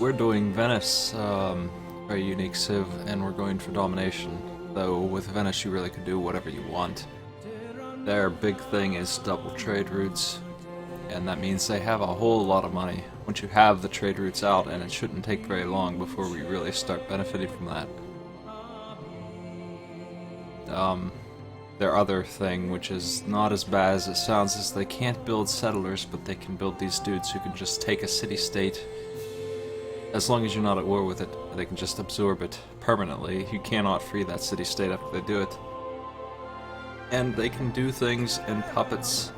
We're doing Venice, very unique Civ, and we're going for domination. Though with Venice you really can do whatever you want. Their big thing is double trade routes, and that means they have a whole lot of money. Once you have the trade routes out, and it shouldn't take very long before we really start benefiting from that. Their other thing, which is not as bad as it sounds, is they can't build settlers, but they can build these dudes who can just take a city-state. As long as you're not at war with it, they can just absorb it permanently. You cannot free that city-state after they do it. And they can do things in puppets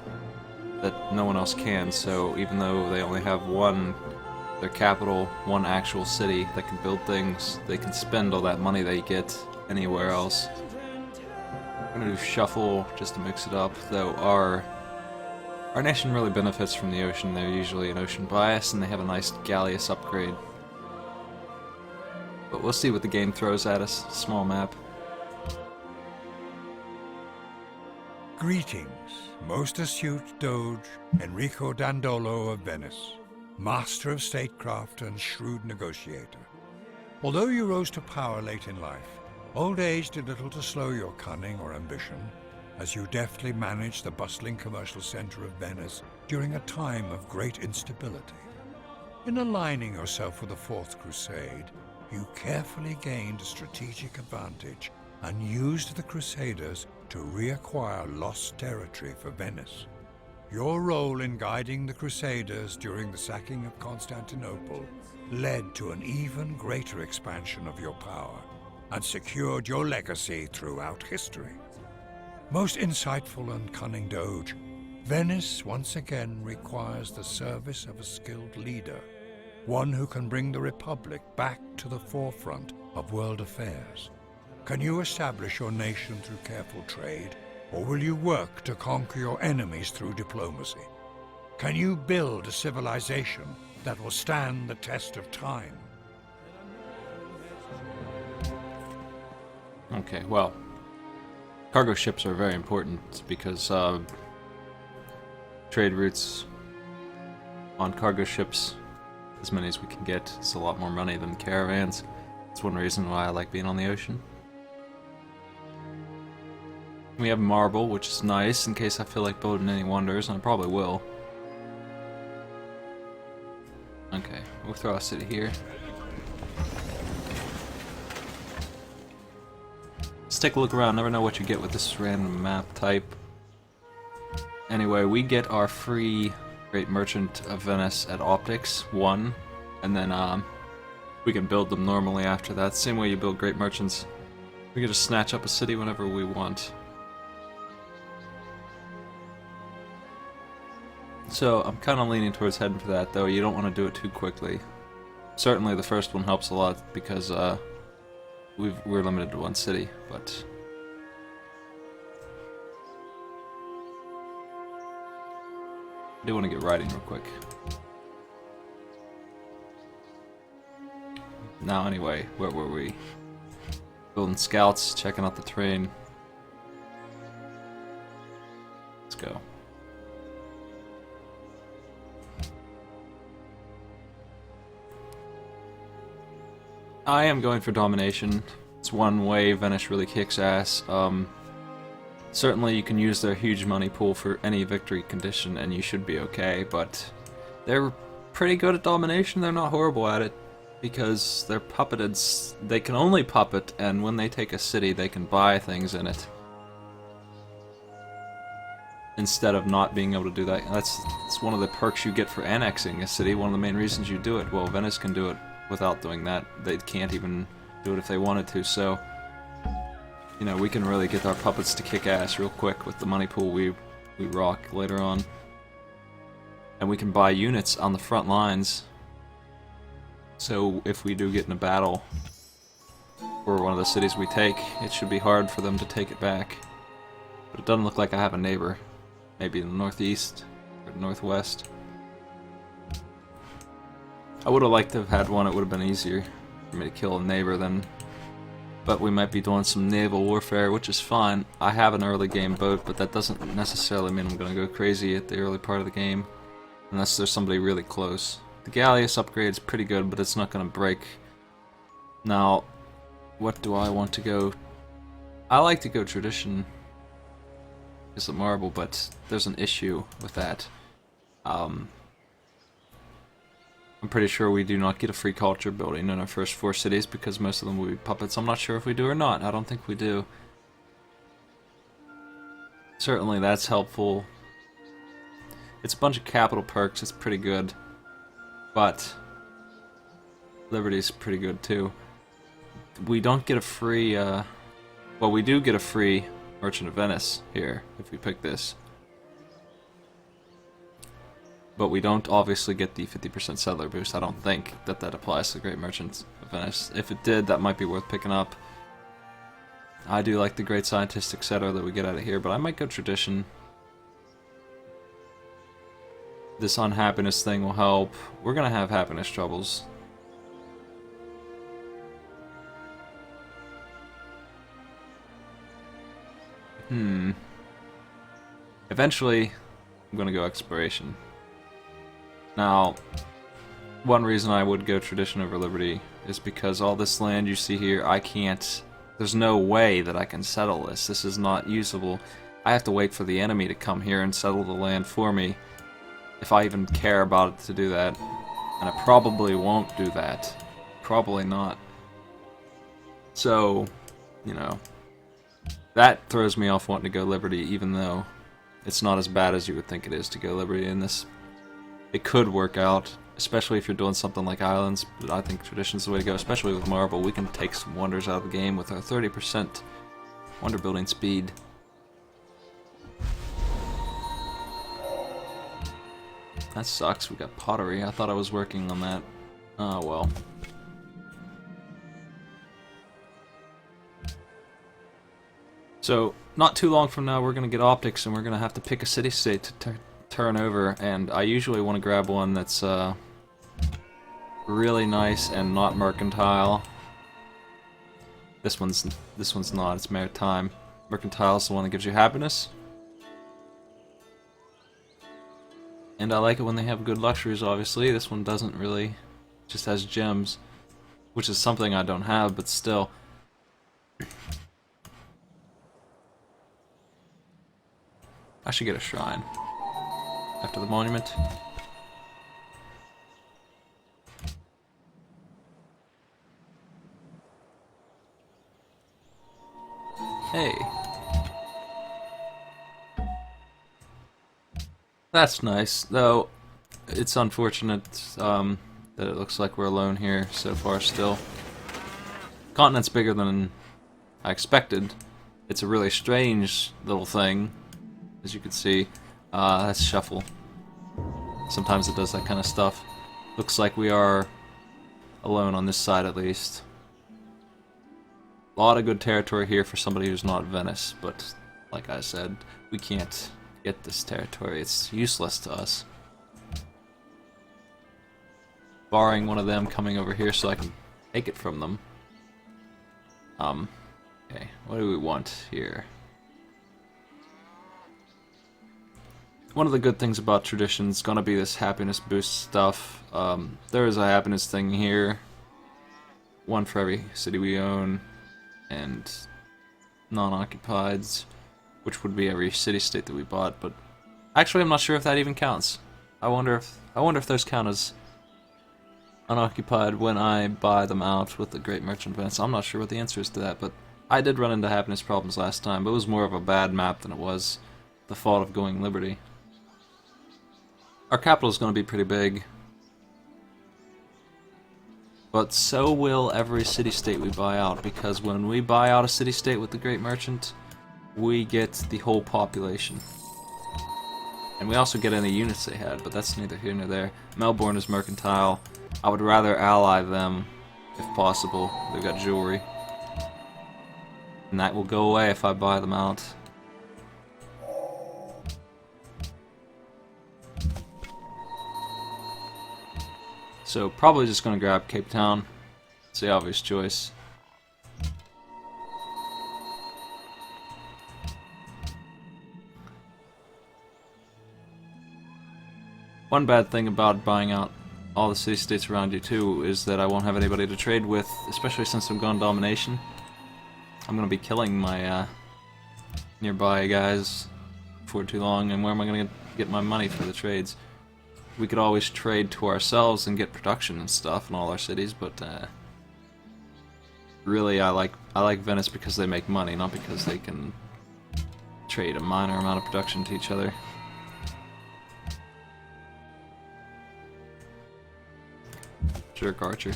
that no one else can, so even though they only have their capital, one actual city that can build things, they can spend all that money they get anywhere else. I'm gonna do shuffle just to mix it up, though our nation really benefits from the ocean. They're usually an ocean bias, and they have a nice galleous upgrade. But we'll see what the game throws at us. Small map. Greetings, most astute Doge Enrico Dandolo of Venice, master of statecraft and shrewd negotiator. Although you rose to power late in life, old age did little to slow your cunning or ambition, as you deftly managed the bustling commercial center of Venice during a time of great instability. In aligning yourself with the Fourth Crusade, you carefully gained a strategic advantage and used the Crusaders to reacquire lost territory for Venice. Your role in guiding the Crusaders during the sacking of Constantinople led to an even greater expansion of your power and secured your legacy throughout history. Most insightful and cunning Doge, Venice once again requires the service of a skilled leader, one who can bring the Republic back to the forefront of world affairs. Can you establish your nation through careful trade, or will you work to conquer your enemies through diplomacy? Can you build a civilization that will stand the test of time? Okay, well, cargo ships are very important because trade routes on cargo ships, as many as we can get, it's a lot more money than caravans. That's one reason why I like being on the ocean. We have marble, which is nice in case I feel like building any wonders, and I probably will. Okay, we'll throw a city here. Let's take a look around. Never know what you get with this random map type. Anyway, we get our free Great Merchant of Venice at Optics 1, and then we can build them normally after that. Same way you build Great Merchants. We can just snatch up a city whenever we want. So I'm kind of leaning towards heading for that, though. You don't want to do it too quickly. Certainly the first one helps a lot because we're limited to one city, but I do want to get riding real quick. Now anyway, where were we? Building scouts, checking out the terrain. Let's go. I am going for domination. It's one way Venice really kicks ass. Certainly you can use their huge money pool for any victory condition and you should be okay, but they're pretty good at domination. They're not horrible at it because they're puppeted. They can only puppet, and when they take a city they can buy things in it instead of not being able to do that. That's one of the perks you get for annexing a city, one of the main reasons you do it. Well, Venice can do it without doing that. They can't even do it if they wanted to, so you know, we can really get our puppets to kick ass real quick with the money pool we rock later on. And we can buy units on the front lines, so if we do get in a battle for one of the cities we take, it should be hard for them to take it back. But it doesn't look like I have a neighbor. Maybe in the northeast or northwest. I would have liked to have had one. It would have been easier for me to kill a neighbor then. But we might be doing some naval warfare, which is fine. I have an early game boat, but that doesn't necessarily mean I'm going to go crazy at the early part of the game. Unless there's somebody really close. The Galleus upgrade is pretty good, but it's not going to break. Now, what do I want to go? I like to go tradition. Is the marble, but there's an issue with that. I'm pretty sure we do not get a free culture building in our first 4 cities because most of them will be puppets. I'm not sure if we do or not. I don't think we do. Certainly that's helpful. It's a bunch of capital perks. It's pretty good. But Liberty's pretty good too. We don't get a free, well, we do get a free Merchant of Venice here if we pick this. But we don't obviously get the 50% settler boost. I don't think that applies to the Great Merchants of Venice. If it did, that might be worth picking up. I do like the Great Scientistic Settler that we get out of here, but I might go tradition. This unhappiness thing will help. We're gonna have happiness troubles. Eventually, I'm gonna go exploration. Now, one reason I would go tradition over liberty is because all this land you see here, I can't... There's no way that I can settle this. This is not usable. I have to wait for the enemy to come here and settle the land for me, if I even care about it to do that. And I probably won't do that. Probably not. So, you know, that throws me off wanting to go liberty, even though it's not as bad as you would think it is to go liberty in this. It could work out, especially if you're doing something like islands, but I think tradition's the way to go, especially with marble. We can take some wonders out of the game with our 30% wonder building speed. That sucks, we got pottery. I thought I was working on that. Oh well. So, not too long from now we're going to get optics and we're going to have to pick a city-state to turn over, and I usually want to grab one that's really nice and not mercantile. This one's not, it's maritime. Mercantile is the one that gives you happiness. And I like it when they have good luxuries, obviously. This one doesn't really, just has gems, which is something I don't have, but still. I should get a shrine after the monument. Hey. That's nice, though it's unfortunate that it looks like we're alone here so far still. Continent's bigger than I expected. It's a really strange little thing, as you can see. That's shuffle. Sometimes it does that kind of stuff. Looks like we are alone on this side at least. A lot of good territory here for somebody who's not Venice, but like I said, we can't get this territory. It's useless to us. Barring one of them coming over here so I can take it from them. Okay, what do we want here? One of the good things about tradition is gonna be this happiness boost stuff. There is a happiness thing here. One for every city we own, and non-occupieds, which would be every city-state that we bought. But actually, I'm not sure if that even counts. I wonder if those count as unoccupied when I buy them out with the Great Merchant of Venice. I'm not sure what the answer is to that, but I did run into happiness problems last time. But it was more of a bad map than it was the fault of going Liberty. Our capital is going to be pretty big, but so will every city-state we buy out, because when we buy out a city-state with the Great Merchant, we get the whole population. And we also get any units they had, but that's neither here nor there. Melbourne is mercantile. I would rather ally them, if possible. They've got jewelry. And that will go away if I buy them out. So probably just going to grab Cape Town. It's the obvious choice. One bad thing about buying out all the city-states around you too, is that I won't have anybody to trade with, especially since I'm going domination. I'm gonna be killing my nearby guys for too long, and where am I gonna get my money for the trades? We could always trade to ourselves and get production and stuff in all our cities, but really I like Venice because they make money, not because they can trade a minor amount of production to each other. Jerk Archer.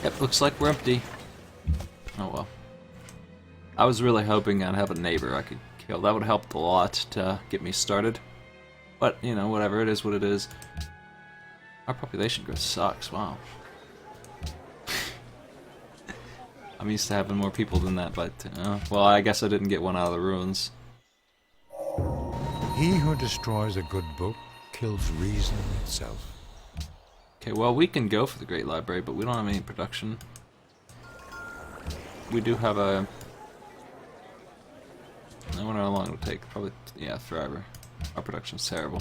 Yep, looks like we're empty. Oh well. I was really hoping I'd have a neighbor I could kill. That would have helped a lot to get me started. But, you know, whatever, it is what it is. Our population growth sucks, wow. I'm used to having more people than that, but, well, I guess I didn't get one out of the ruins. He who destroys a good book kills reason itself. Okay, well, we can go for the Great Library, but we don't have any production. We do have a... I wonder how long it'll take. Probably, yeah, forever. Our production's terrible.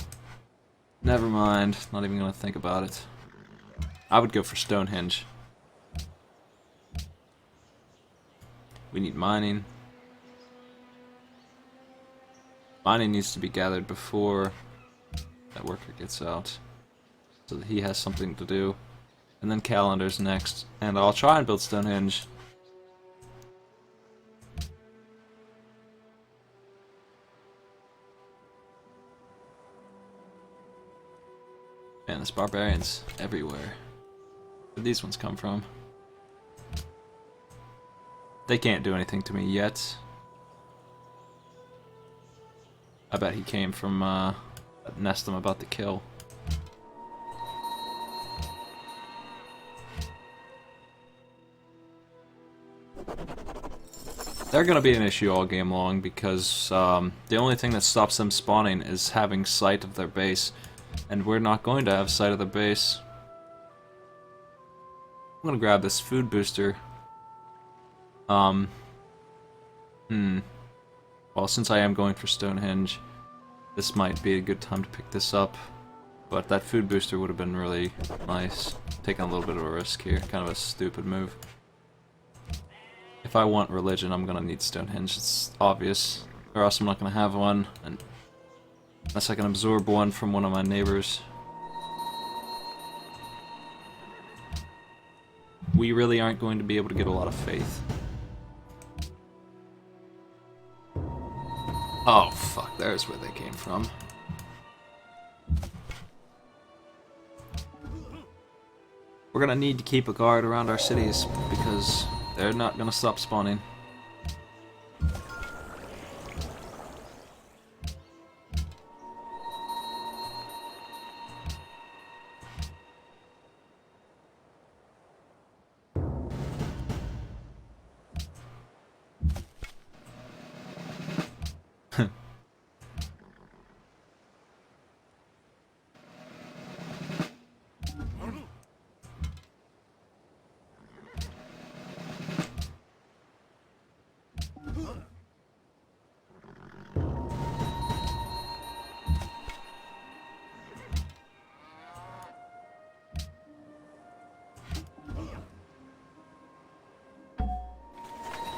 Never mind. Not even gonna think about it. I would go for Stonehenge. We need mining. Mining needs to be gathered before that worker gets out, so that he has something to do. And then calendars next. And I'll try and build Stonehenge. Man, there's barbarians everywhere. Where'd these ones come from? They can't do anything to me yet. I bet he came from that nest I'm about to kill. They're gonna be an issue all game long because the only thing that stops them spawning is having sight of their base. And we're not going to have sight of the base. I'm gonna grab this food booster. Well, since I am going for Stonehenge, this might be a good time to pick this up. But that food booster would have been really nice. Taking a little bit of a risk here. Kind of a stupid move. If I want religion, I'm gonna need Stonehenge. It's obvious. Or else I'm not gonna have one. And unless I can absorb one from one of my neighbors. We really aren't going to be able to get a lot of faith. Oh, fuck, there's where they came from. We're gonna need to keep a guard around our cities, because they're not gonna stop spawning.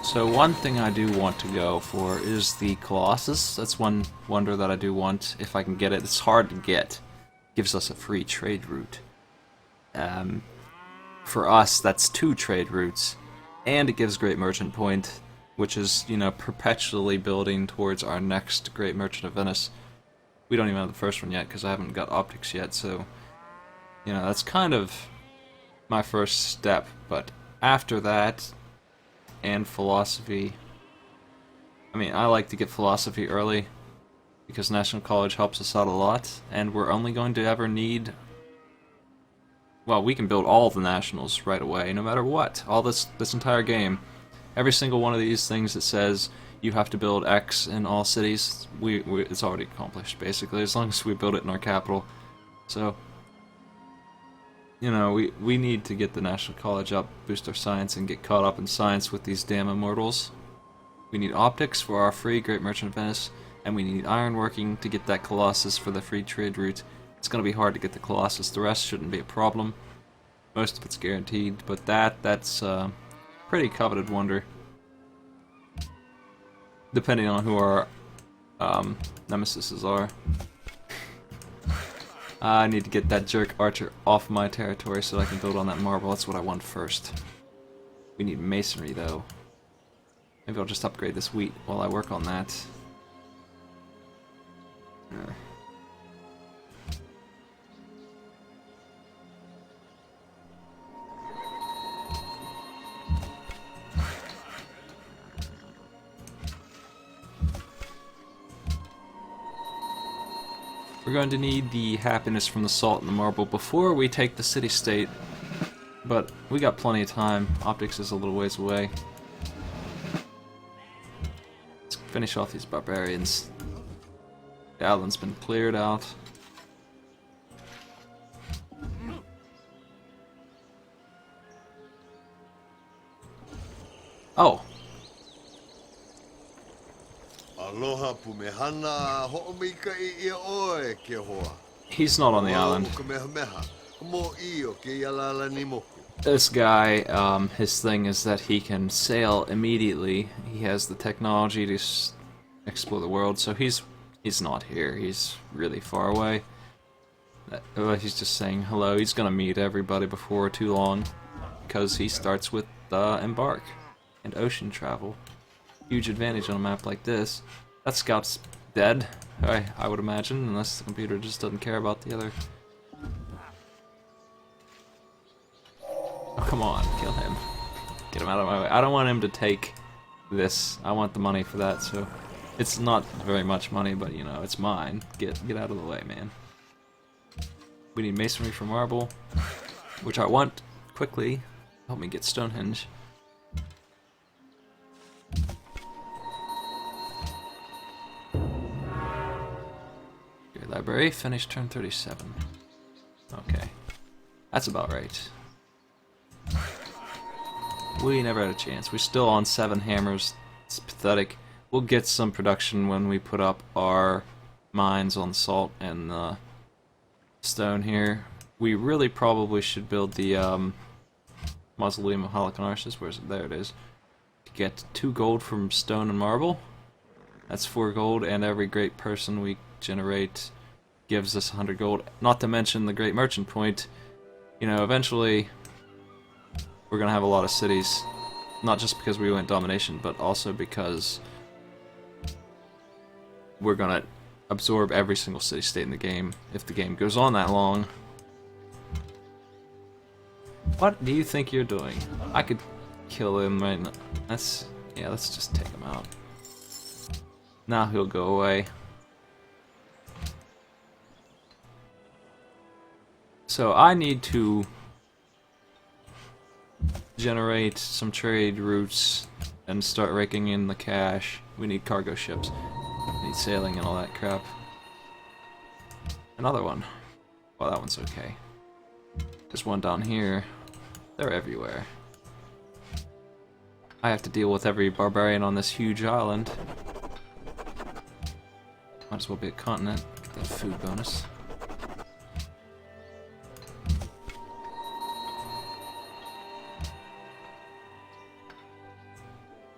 So one thing I do want to go for is the Colossus. That's one wonder that I do want, if I can get it. It's hard to get. Gives us a free trade route. For us, that's 2 trade routes. And it gives Great Merchant Point, which is, you know, perpetually building towards our next Great Merchant of Venice. We don't even have the first one yet, because I haven't got optics yet, so... You know, that's kind of my first step, but after that... and philosophy. I mean, I like to get philosophy early because National College helps us out a lot, and we're only going to ever need... Well, we can build all the nationals right away, no matter what. All this entire game. Every single one of these things that says you have to build X in all cities, it's already accomplished, basically, as long as we build it in our capital. So, you know, we need to get the National College up, boost our science, and get caught up in science with these damn immortals. We need optics for our free Great Merchant of Venice, and we need ironworking to get that Colossus for the free trade route. It's going to be hard to get the Colossus. The rest shouldn't be a problem. Most of it's guaranteed, but that's pretty coveted wonder. Depending on who our nemesises are. I need to get that jerk archer off my territory so I can build on that marble. That's what I want first. We need masonry though. Maybe I'll just upgrade this wheat while I work on that. We're going to need the happiness from the salt and the marble before we take the city-state, but we got plenty of time. Optics is a little ways away. Let's finish off these barbarians. The island's been cleared out. Oh! Aloha pumehana ho'omika I oe ke hoa. He's not on the island. Mo iyo ke yalala ni moku. This guy, his thing is that he can sail immediately. He has the technology to explore the world, so he's not here. He's really far away. He's just saying hello. He's gonna meet everybody before too long, because he starts with embark and ocean travel. Huge advantage on a map like this. That scout's dead, I would imagine, unless the computer just doesn't care about the other. Oh, come on, kill him. Get him out of my way. I don't want him to take this. I want the money for that, so it's not very much money, but you know, it's mine. Get out of the way, man. We need masonry for marble, which I want quickly. Help me get Stonehenge. Library, finished turn 37. Okay. That's about right. We never had a chance. We're still on 7 hammers. It's pathetic. We'll get some production when we put up our mines on salt and stone here. We really probably should build the Mausoleum of Halicarnassus. Where's it? There it is. To get 2 gold from stone and marble. That's 4 gold, and every great person we generate gives us 100 gold. Not to mention the Great Merchant Point. You know, eventually we're gonna have a lot of cities. Not just because we went domination, but also because we're gonna absorb every single city-state in the game if the game goes on that long. What do you think you're doing? I could kill him right now. Yeah, let's just take him out. Now he'll go away. So I need to generate some trade routes and start raking in the cash. We need cargo ships. We need sailing and all that crap. Another one. Well, that one's okay. There's one down here. They're everywhere. I have to deal with every barbarian on this huge island. Might as well be a continent. Get that food bonus.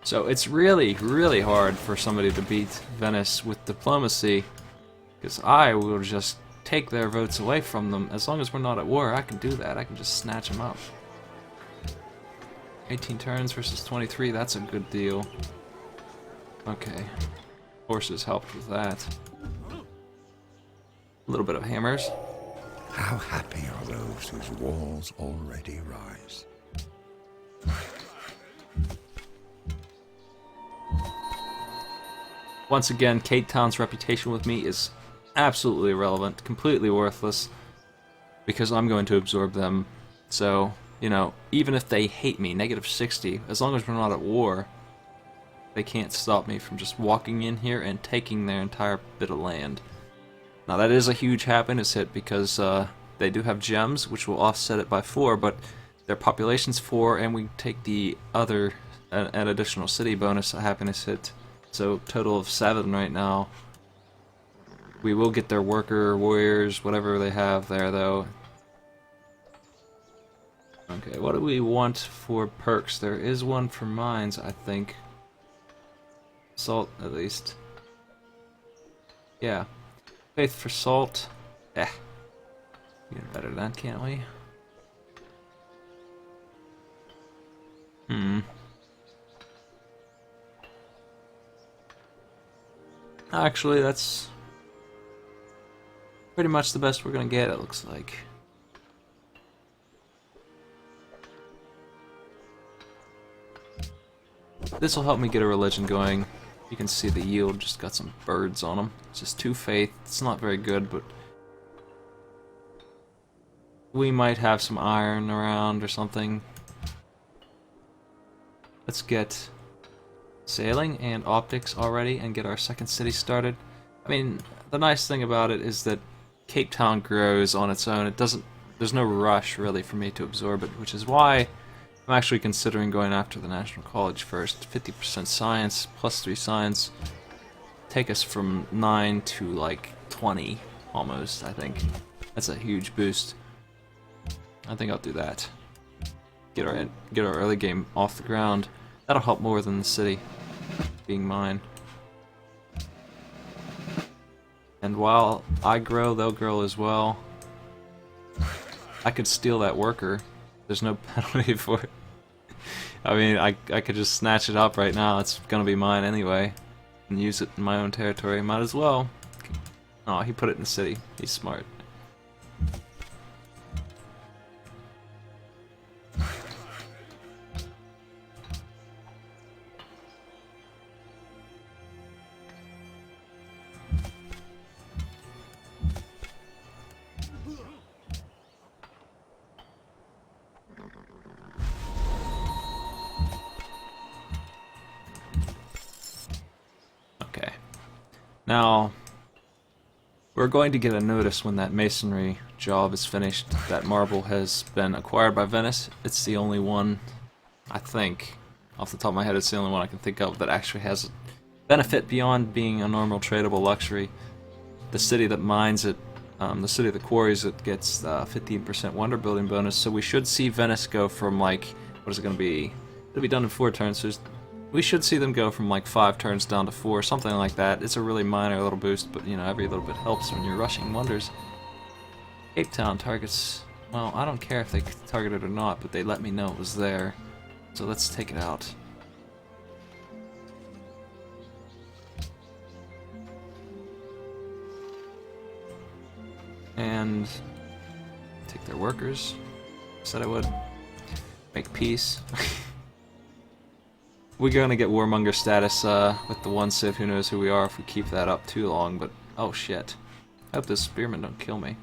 So it's really, really hard for somebody to beat Venice with diplomacy, because I will just take their votes away from them. As long as we're not at war, I can do that. I can just snatch them up. 18 turns versus 23, that's a good deal. Okay. Horses helped with that. A little bit of hammers. How happy are those whose walls already rise? Once again, Cape Town's reputation with me is absolutely irrelevant, completely worthless, because I'm going to absorb them. So, you know, even if they hate me, -60, as long as we're not at war, they can't stop me from just walking in here and taking their entire bit of land. Now that is a huge happiness hit because They do have gems, which will offset it by 4, but their population's 4, and we take the other, an additional city bonus, a happiness hit. So total of 7 right now. We will get their worker, warriors, whatever they have there, though. Okay, what do we want for perks? There is one for mines, I think. Salt, at least. Yeah. Faith for salt. We get better than that, can't we? Actually, that's pretty much the best we're gonna get, it looks like. This will help me get a religion going. You can see the yield just got some birds on them. It's just 2 faith. It's not very good, but we might have some iron around or something. Let's get sailing and optics already and get our second city started. I mean, the nice thing about it is that Cape Town grows on its own. There's no rush really for me to absorb it, which is why I'm actually considering going after the National College first. 50% science, plus 3 science. Take us from 9 to like 20 almost, I think. That's a huge boost. I think I'll do that. Get our early game off the ground. That'll help more than the city being mine. And while I grow, they'll grow as well. I could steal that worker. There's no penalty for it. I mean, I could just snatch it up right now. It's gonna be mine anyway. And use it in my own territory. Might as well. Oh, he put it in the city. He's smart. Now, we're going to get a notice when that masonry job is finished. That marble has been acquired by Venice. It's the only one, I think, off the top of my head, it's the only one I can think of that actually has benefit beyond being a normal tradable luxury. The city that mines it, the city that quarries it gets 15% wonder building bonus, so we should see Venice go from like, what is it going to be? It'll be done in 4 turns, so we should see them go from like 5 turns down to 4, something like that. It's a really minor little boost, but you know, every little bit helps when you're rushing wonders. Cape Town targets, well, I don't care if they target it or not, but they let me know it was there. So let's take it out. And take their workers. Said I would. Make peace. We're gonna get warmonger status with the 1 Civ. Who knows who we are if we keep that up too long, but oh shit. I hope those spearmen don't kill me.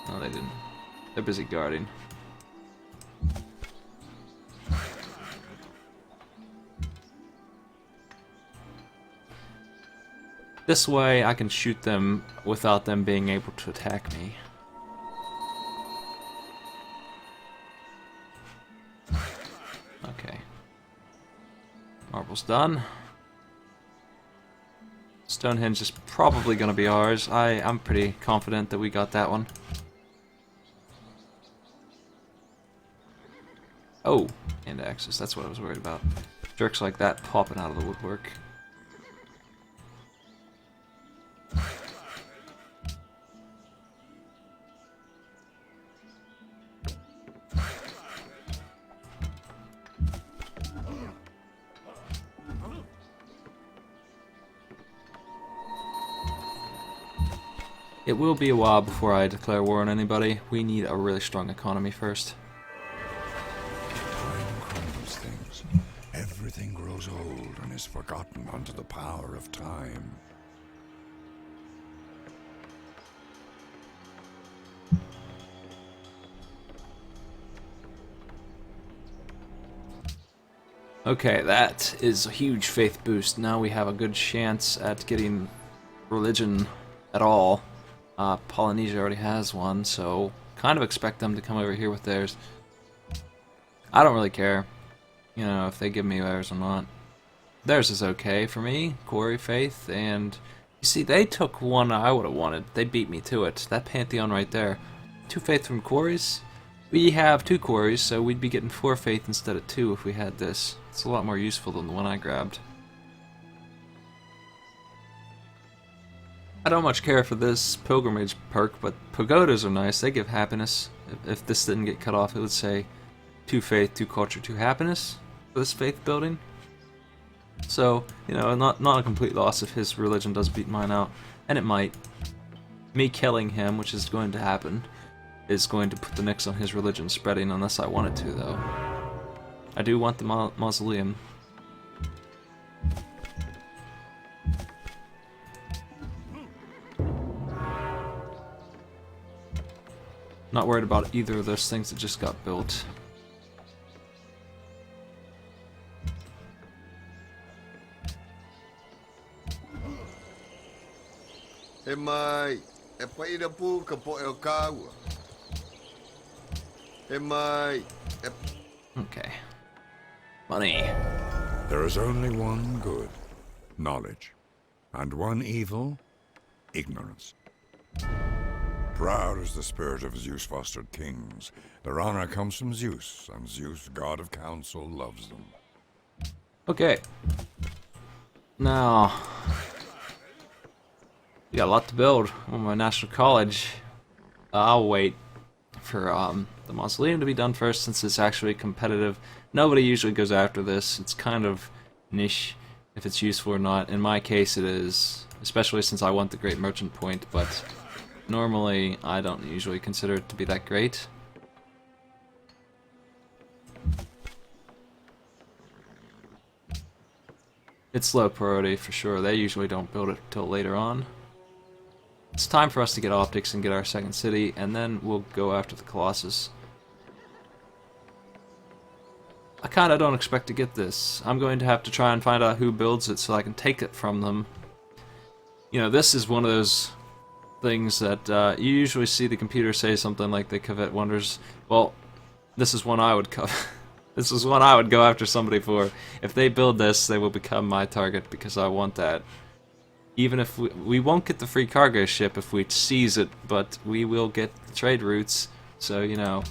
No, they didn't. They're busy guarding. This way I can shoot them without them being able to attack me. Okay. Marble's done. Stonehenge is probably going to be ours. I'm pretty confident that we got that one. Oh, and axes. That's what I was worried about. Jerks like that popping out of the woodwork. It will be a while before I declare war on anybody. We need a really strong economy first. Time crumbles things. Everything grows old and is forgotten under the power of time. Okay, that is a huge faith boost. Now we have a good chance at getting religion at all. Polynesia already has one, so kind of expect them to come over here with theirs. I don't really care, you know, if they give me theirs or not. Theirs is okay for me, Quarry, Faith, and you see, they took one I would have wanted. They beat me to it. That Pantheon right there. 2 Faith from Quarries. We have 2 Quarries, so we'd be getting 4 Faith instead of 2 if we had this. It's a lot more useful than the one I grabbed. I don't much care for this pilgrimage perk, but pagodas are nice. They give happiness. If this didn't get cut off, it would say 2 Faith, 2 Culture, 2 Happiness for this faith building. So, you know, not a complete loss if his religion does beat mine out. And it might. Me killing him, which is going to happen, is going to put the nix on his religion spreading unless I want it to, though. I do want the mausoleum. Not worried about either of those things that just got built. E mai, e paira pu ka po e o kaua. E mai, e... Okay. Money. There is only one good, knowledge, and one evil, ignorance. Proud is the spirit of Zeus-fostered kings. Their honor comes from Zeus, and Zeus, god of counsel, loves them. Okay. Now, we got a lot to build on my national college. I'll wait for the mausoleum to be done first, since it's actually competitive. Nobody usually goes after this. It's kind of niche if it's useful or not. In my case, it is, especially since I want the Great Merchant Point, but normally I don't usually consider it to be that great. It's low priority for sure. They usually don't build it till later on. It's time for us to get optics and get our second city, and then we'll go after the Colossus. I kinda don't expect to get this. I'm going to have to try and find out who builds it so I can take it from them. You know, this is one of those things that you usually see the computer say something like they covet wonders. Well, this is one I would covet. This is one I would go after somebody for. If they build this, they will become my target because I want that. Even if we won't get the free cargo ship if we seize it, but we will get the trade routes. So, you know,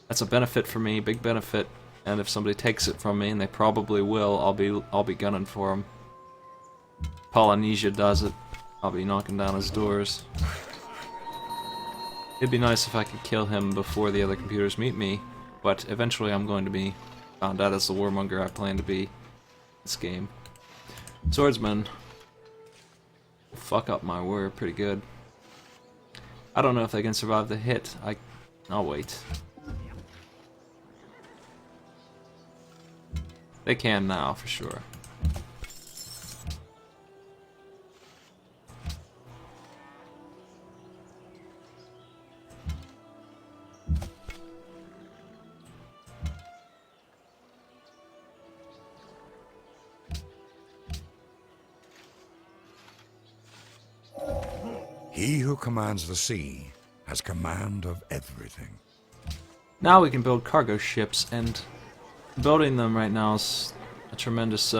that's a benefit for me, big benefit. And if somebody takes it from me, and they probably will, I'll be gunning for them. Polynesia does it. I'll be knocking down his doors. It'd be nice if I could kill him before the other computers meet me, but eventually I'm going to be found out as the warmonger I plan to be in this game. Swordsman. Fuck up my warrior pretty good. I don't know if they can survive the hit. I'll wait. They can now, for sure. He who commands the sea has command of everything. Now we can build cargo ships, and building them right now is a tremendous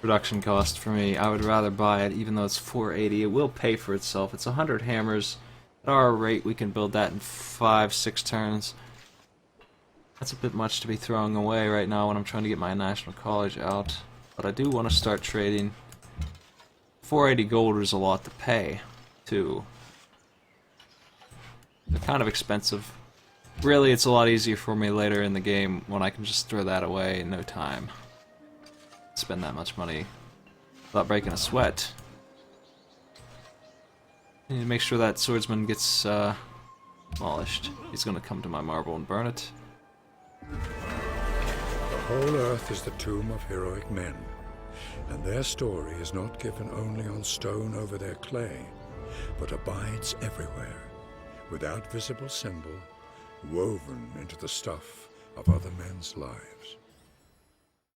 production cost for me. I would rather buy it, even though it's 480. It will pay for itself. It's 100 hammers. At our rate, we can build that in 5-6 turns. That's a bit much to be throwing away right now when I'm trying to get my national college out. But I do want to start trading. 480 gold is a lot to pay, too. They're kind of expensive. Really, it's a lot easier for me later in the game when I can just throw that away in no time. Spend that much money without breaking a sweat. I need to make sure that swordsman gets demolished. He's going to come to my marble and burn it. The whole earth is the tomb of heroic men, and their story is not given only on stone over their clay, but abides everywhere, without visible symbol, woven into the stuff of other men's lives.